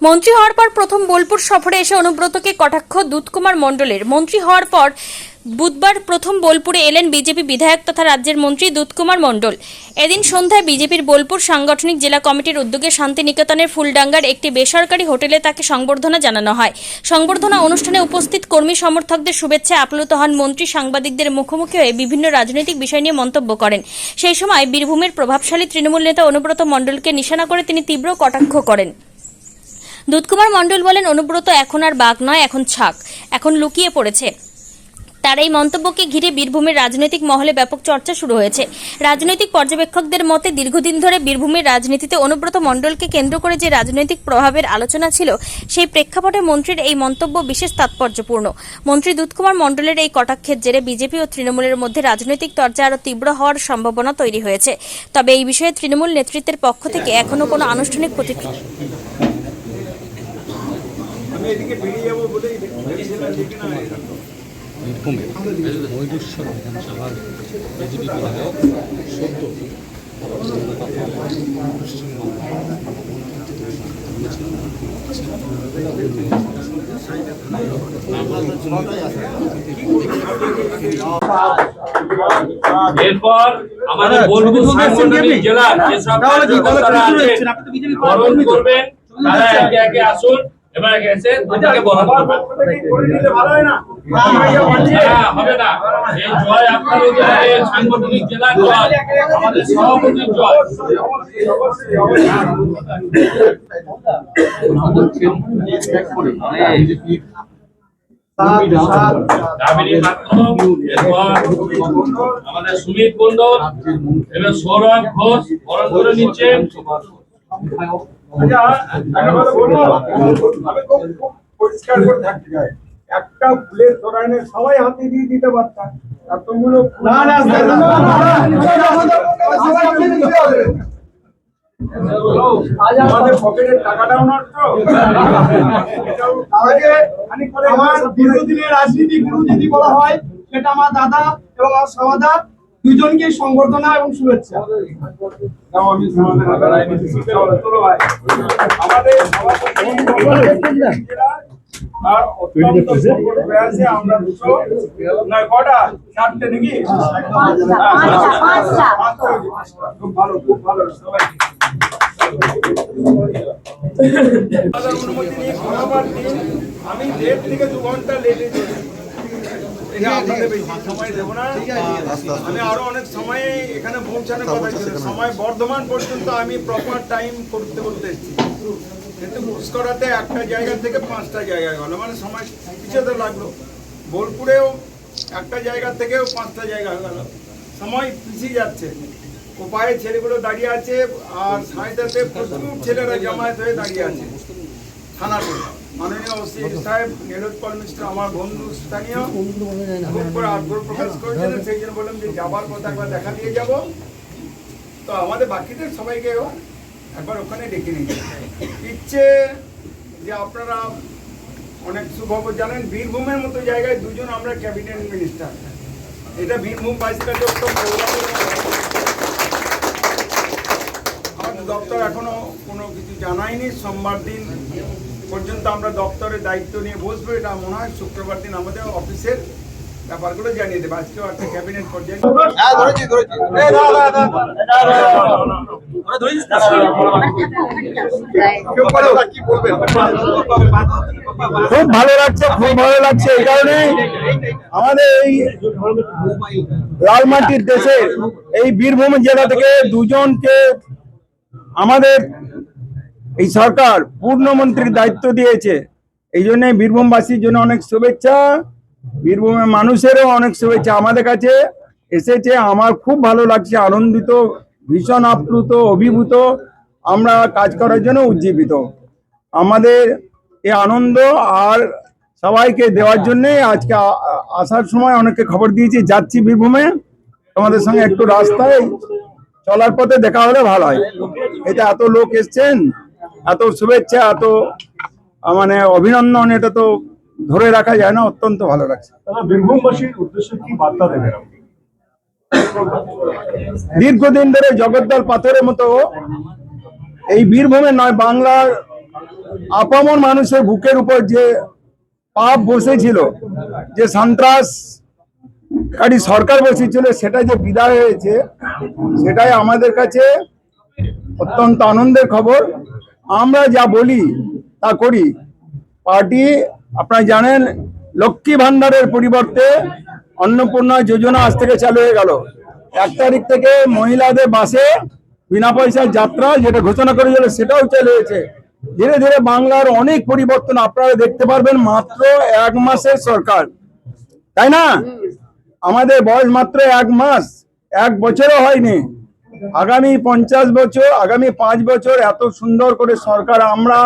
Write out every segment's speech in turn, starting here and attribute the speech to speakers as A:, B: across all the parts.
A: মন্ত্রী হওয়ার পর প্রথম বোলপুর সফরে এসে অনুব্রতকে কটাক্ষ দুধকুমার মণ্ডলের। মন্ত্রী হওয়ার পর বুধবার প্রথম বোলপুরে এলেন বিজেপি বিধায়ক তথা রাজ্যের মন্ত্রী দুধকুমার মণ্ডল। এদিন সন্ধ্যায় বিজেপির বোলপুর সাংগঠনিক জেলা কমিটির উদ্যোগে শান্তিনিকেতনের ফুলডাঙ্গার একটি বেসরকারি হোটেলে তাকে সংবর্ধনা জানানো হয়। সংবর্ধনা অনুষ্ঠানে উপস্থিত কর্মী সমর্থকদের শুভেচ্ছা আপ্লুত হন মন্ত্রী। সাংবাদিকদের মুখোমুখি হয়ে বিভিন্ন রাজনৈতিক বিষয় নিয়ে মন্তব্য করেন। সেই সময় বীরভূমের প্রভাবশালী তৃণমূল নেতা অনুব্রত মণ্ডলকে নিশানা করে তিনি তীব্র কটাক্ষ করেন। দুধকুমার মণ্ডল বলেন, অনুব্রত এখন আর বাঘ নয়, এখন ছাক, এখন লুকিয়ে পড়েছে। তার এই মন্তব্যকে ঘিরে বীরভূমের রাজনৈতিক মহলে ব্যাপক চর্চা শুরু হয়েছে। রাজনৈতিক পর্যবেক্ষকদের মতে দীর্ঘদিন ধরে বীরভূমের রাজনীতিতে অনুব্রত মণ্ডলকে কেন্দ্র করে যে রাজনৈতিক প্রভাবের আলোচনা ছিল, সেই প্রেক্ষাপটে মন্ত্রীর এই মন্তব্য বিশেষ তাৎপর্যপূর্ণ। মন্ত্রী দুধকুমার মণ্ডলের এই কটাক্ষের জেরে বিজেপি ও তৃণমূলের মধ্যে রাজনৈতিক চর্চা আরও তীব্র হওয়ার সম্ভাবনা তৈরি হয়েছে। তবে এই বিষয়ে তৃণমূল নেতৃত্বের পক্ষ থেকে এখনও কোনো আনুষ্ঠানিক প্রতিক্রিয়া
B: বীরভূমের ময়ূরেশ্বর বিধানসভার বিজেপি বিধায়ক সদ্য
C: এরপর আমাদের বোলপুর সাংগঠনিক জেলার যেসব কার্যকর্তারা আছেন বরণ করবেন, তারা একে একে আসুন এবং এসে তাকে বরণ করবেন। হবে না, এই জয় আপনার সাংগঠনিক জেলার জয়, আমাদের সভাপতির জয়। আমাদের সুমিত মণ্ডল এবং সৌরভ ঘোষ বরণ করে নিচ্ছেন।
D: একটা ফুলের তোড়ানে সবাই হাতে দিয়ে দিতে পারতাম, এতগুলো আমাদের পকেটের টাকাটাও নষ্ট। আমার দীর্ঘদিনের রাজনীতি গুরু যদি বলা হয়, সেটা আমার দাদা এবং আমার সমাদা দুজনকে সংবর্ধনা এবং শুভেচ্ছা। আমাদের আর অত্যন্ত প্রয়াসে আমরা দুটো নয় কটা চারটে নাকি খুব ভালো, খুব ভালো। সবাই অনুমতি নিয়ে খাবার দিন, আমি 1.5 থেকে 2 ঘন্টা লেটে আপনাদের বেশি সময় দেবো না। আমি আরো অনেক সময় এখানে পৌঁছানোর কথা ছিল, সময় বর্ধমান পর্যন্ত আমি প্রপার টাইম করতে করতে এসেছি, কিন্তু পুষ্করাতে একটা জায়গা থেকে 5টা জায়গা গেল, মানে সময় পিছাতে লাগলো। বোলপুরেও একটা জায়গা থেকেও 5টা জায়গা গেল, সময় পিছিয়ে যাচ্ছে। উপায়ে ছেলেগুলো দাঁড়িয়ে আছে, আর সাইডাতে প্রচুর ছেলেরা জামায়াত হয়ে দাঁড়িয়ে আছে থানাতে। মাননীয় ওসি সাহেব নীলোৎপল মিশ্র আমার বন্ধু স্থানীয় খুব করে আগ্রহ প্রকাশ করেছিলেন, সেই জন্য বললাম যে যাবার কথা একবার দেখা দিয়ে যাব। তো আমাদের বাকিদের সবাইকে একবার ওখানে ডেকে নিয়ে ইচ্ছে যে আপনারা অনেক সুখবর জানেন, বীরভূমের মতো জায়গায় 2জন আমরা ক্যাবিনেট মিনিস্টার। এটা বীরভূম বাইশটা আমাদের দপ্তর এখনো কোনো কিছু জানায়নি। সোমবার দিন পর্যন্ত আমরা দপ্তরের দায়িত্ব নিয়ে বসবো, এটা মনে হয় শুক্রবার দিন আমাদের অফিসের ব্যাপারগুলো জানিয়ে দেবে। আজকেও একটা ক্যাবিনেট পর্যায়ে
E: খুব ভালো লাগছে, খুব ভালো লাগছে। এই কারণে আমাদের এই লালমাটির দেশে এই বীরভূম জেলা থেকে 2জনকে আমাদের এই সরকার পূর্ণমন্ত্রীর দায়িত্ব দিয়েছে। এই জন্য বীরভূমবাসীর জন্য অনেক শুভেচ্ছা, বীরভূমের মানুষেরও অনেক শুভেচ্ছা আমাদের কাছে এসেছে। আমার খুব ভালো লাগছে, আনন্দিত, ভীষণ আপ্লুত, অভিভূত। আমরা কাজ করার জন্য উজ্জীবিত। আমাদের এই আনন্দ আর সবাইকে দেওয়ার জন্যে আজকে আসার সময় অনেককে খবর দিয়েছি যাচ্ছি বীরভূমে, তোমাদের সঙ্গে একটু রাস্তায় চলার পথে দেখা হলে ভালো হয়। এটা এত লোক এসছেন, এত শুভেচ্ছা, এত মানে অভিনন্দন, এটা তো ধরে রাখা যায় না। অত্যন্ত ভালো লাগছে।
D: বীরভূমবাসীর উদ্দেশ্যে কি বার্তা দেবেন?
E: দীর্ঘদিন ধরে জগদ্দল পাথরের মতো এই বীরভূমে নয়, বাংলার আপামর মানুষের বুকের উপর যে পাপ বসেছিল, যে সন্ত্রাসকারী সরকার বসেছিল, সেটা যে বিদায় হয়েছে, সেটাই আমাদের কাছে অত্যন্ত আনন্দের খবর। আমরা যা বলি তা করি। পার্টি আপনারা জানেন লক্ষ্মী ভান্ডারের পরিবর্তে অন্নপূর্ণা যোজনা আজ থেকে চালু হয়ে গেল। 1 তারিখ থেকে মহিলাদের বাসে বিনা পয়সার যাত্রা যেটা ঘোষণা করেছিল সেটাও চালু হয়েছে। ধীরে ধীরে বাংলার অনেক পরিবর্তন আপনারা দেখতে পারবেন। মাত্র 1 মাসের সরকার, তাই না? আমাদের বয়স মাত্র 1 মাস, 1 বছরও হয়নি। আগামী 50 বছর, আগামী 5 বছর এত সুন্দর করে সরকার, আমরা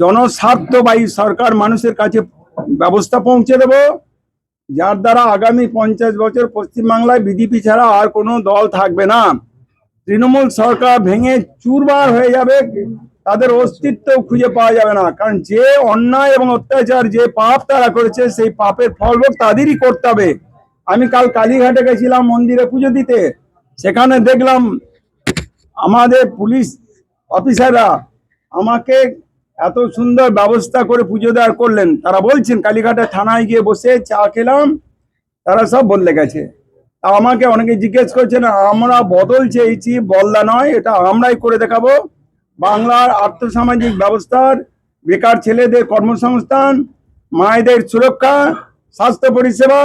E: জনস্বার্থবাহী সরকার মানুষের কাছে ব্যবস্থা পৌঁছে দেব, যার দ্বারা আগামী 50 বছর পশ্চিমবাংলায় বিজেপি ছাড়া আর কোনো দল থাকবে না। তৃণমূল সরকার ভেঙে চুরমার হয়ে যাবে, তাদের অস্তিত্ব খুঁজে পাওয়া যাবে না। কারণ যে অন্যায় এবং অত্যাচার, যে পাপ তারা করেছে, সেই পাপের ফলভোগ তাদেরই করতে হবে। আমি কাল কালীঘাটে গেছিলাম মন্দিরে পুজো দিতে, সেখানে দেখলাম আমাদের পুলিশ অফিসাররা আমাকে এত সুন্দর ব্যবস্থা করে পুজো দেওয়ার করলেন। তারা বলছেন কালীঘাটে থানায় গিয়ে বসে চা খেলাম, তারা সব বদলে গেছে। তা আমাকে অনেকে জিজ্ঞেস করছেন, আমরা বদল চেয়েছি, বদলা নয়, এটা আমরাই করে দেখাবো। বাংলার আর্থসামাজিক ব্যবস্থার, বেকার ছেলেদের কর্মসংস্থান, মায়েদের সুরক্ষা, স্বাস্থ্য পরিষেবা,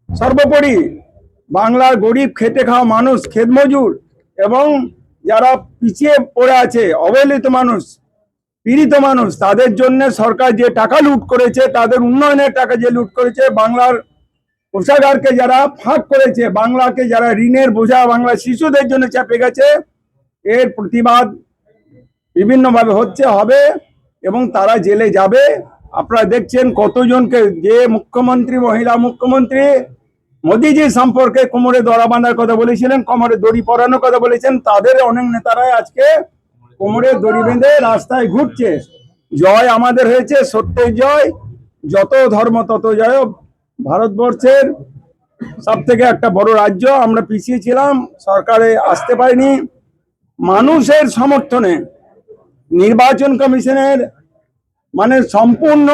E: সর্বোপরি বাংলার গরিব খেটে খাওয়া মানুষ, ক্ষেতমজুর এবং যারা পিছিয়ে পড়ে আছে, অবহেলিত মানুষ, পীড়িত মানুষ, তাদের জন্য সরকার যে টাকা লুট করেছে, তাদের উন্নয়নের টাকা যে লুট করেছে, বাংলার কোষাগারকে যারা ফাঁক করেছে, বাংলাকে যারা ঋণের বোঝা বাংলা শিশুদের জন্য চাপে গেছে, এর প্রতিবাদ বিভিন্নভাবে হচ্ছে, হবে এবং তারা জেলে যাবে। আপনারা দেখছেন কতজনকে, যে মুখ্যমন্ত্রী, মহিলা মুখ্যমন্ত্রী মোদিজি সম্পর্কে কোমরে দড়া বাঁধার কথা বলেছিলেন, কোমরে দড়ি পরানোর কথা বলেছেন, তাদের অনেক নেতারাই আজকে কোমরে দড়ি বেঁধে রাস্তায় ঘুরছে। জয় আমাদের হয়েছে, সত্যের জয়, যত ধর্ম তত জয়। ভারতবর্ষের সব থেকে একটা বড় রাজ্য, আমরা পিছিয়ে ছিলাম, সরকারে আসতে পারিনি। মানুষের সমর্থনে নির্বাচন কমিশনের সম্পূর্ণ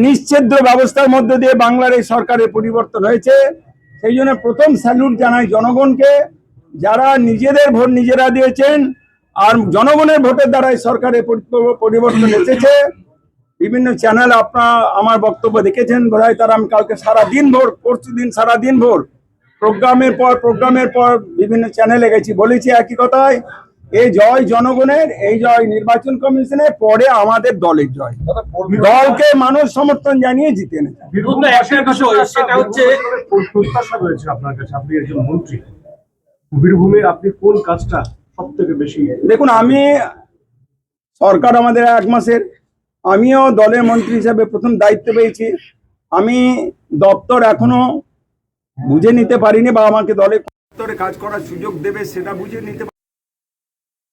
E: নিশ্চিদ্র ব্যবস্থার মধ্য দিয়ে বাংলার এই সরকারের পরিবর্তন হয়েছে। সেই জন্য প্রথম স্যালুট জানাই জনগণকে, যারা নিজেদের ভোট নিজেরা দিয়েছেন, আর জনগণের ভোটের দ্বারাই সরকারের পরিবর্তন এসেছে। বিভিন্ন চ্যানেল আপনারা আমার বক্তব্য দেখেছেন বোধহয়, তারা আমি কালকে সারাদিন ভোর, পরশুদিন সারাদিন ভোর প্রোগ্রামের পর বিভিন্ন চ্যানেলে গেছি, বলেছি একই কথায়, এই জয় জনগণের, এই জয় নির্বাচন কমিশনের, পরে আমাদের দলের জয়। দলকে মানুষ সমর্থন জানিয়ে জিতে নেয়।
F: সেটা হচ্ছে প্রত্যাশা রয়েছে আপনার কাছে, আপনি একজন মন্ত্রী, বীরভূমে আপনি কোন কাজটা সব থেকে বেশি?
E: দেখুন, আমি সরকার আমাদের 1 মাসের, আমিও দলের মন্ত্রী হিসাবে প্রথম দায়িত্ব পেয়েছি। আমি দপ্তর এখনো বুঝে নিতে পারিনি, বা আমাকে দলের দপ্তরে কাজ করার সুযোগ দেবে সেটা বুঝে নিতে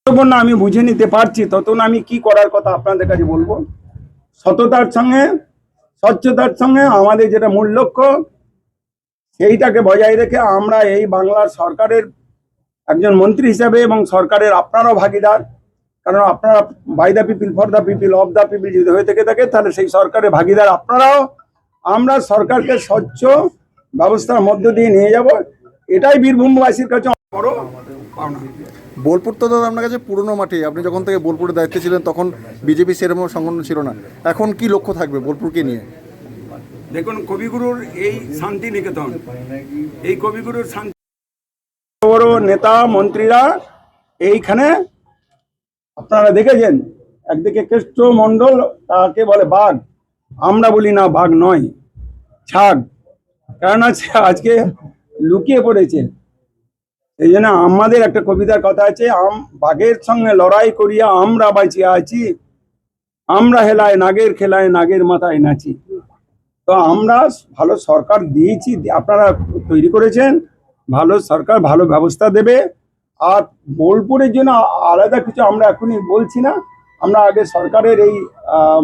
E: যতক্ষণ না আমি বুঝে নিতে পারছি, ততক্ষণ আমি কি করার কথা আপনাদের কাছে বলবো। সততার সঙ্গে, স্বচ্ছতার সঙ্গে আমাদের যেটা মূল লক্ষ্য, সেইটাকে বজায় রেখে আমরা এই বাংলার সরকারের একজন মন্ত্রী হিসাবে, এবং সরকারের আপনারাও ভাগিদার, কারণ আপনারা by the people, for the people, of the people যদি হয়ে থেকে থাকে, তাহলে সেই সরকারের ভাগিদার আপনারাও। আমরা সরকারকে স্বচ্ছ ব্যবস্থার মধ্য দিয়ে নিয়ে যাব, এটাই বীরভূমবাসীর কাছে বড় পাওনা।
G: বোলপুর তো দাদা আপনার কাছে পুরনো মাটি, আপনি যখন থেকে বোলপুরের দায়িত্বে ছিলেন তখন বিজেপি সেরকম সংগঠন ছিল না, এখন কি লক্ষ্য থাকবে বোলপুরকে নিয়ে?
E: দেখুন, কবিগুরুর এই শান্তি নিকেতন, এই কবিগুরুর শান্তি, বড় নেতা মন্ত্রীরা এইখানে আপনারা দেখেছেন, একদিকে কেষ্ট মণ্ডল, তাকে বলে বাঘ, আমরা বলি না বাঘ নয়, ছাগ, কারণ আজকে লুকিয়ে পড়েছে। এই জন্য আমাদের একটা কবিতার কথা আছে, বাঘের সঙ্গে লড়াই করিয়া আমরা বাঁচিয়া আছি, আমরা হেলায় নাগের খেলায় নাগের মাথায় নাচি। তো আমরা ভালো সরকার দিয়েছি, আপনারা তৈরি করেছেন, ভালো সরকার ভালো ব্যবস্থা দেবে। আর বোলপুরের জন্য আলাদা কিছু আমরা এখনই বলছি না, আমরা আগে সরকারের এই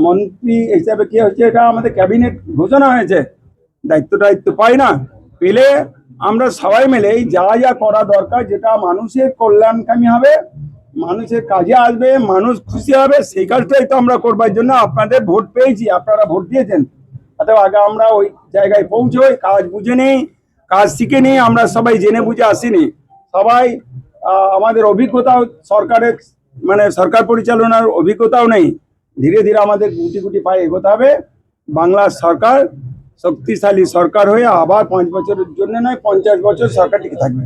E: মন্ত্রী হিসাবে কি হচ্ছে, এটা আমাদের ক্যাবিনেট ঘোষণা হয়েছে, দায়িত্ব পাই না, পেলে আমরা সবাই মিলে যা যা করা দরকার, যেটা মানুষের কল্যাণকামী হবে, মানুষের কাজে আসবে, মানুষ খুশি হবে, সেই কাজটাই তো আমরা করবার জন্য আপনাদের ভোট পেয়েছি, আপনারা ভোট দিয়েছেন। অতএব আগে আমরা ওই জায়গায় পৌঁছোই, কাজ বুঝে নিই, কাজ শিখে নিই। আমরা সবাই জেনে বুঝে আসিনি, সবাই আমাদের অভিজ্ঞতাও সরকারের মানে সরকার পরিচালনার অভিজ্ঞতাও নেই। ধীরে ধীরে আমাদের গুটি গুটি পায়ে এগোতে হবে। বাংলার সরকার শক্তিশালী সরকার হয়ে আবার 5 বছরের জন্য নয় 50 বছর সরকার টিকে থাকবে।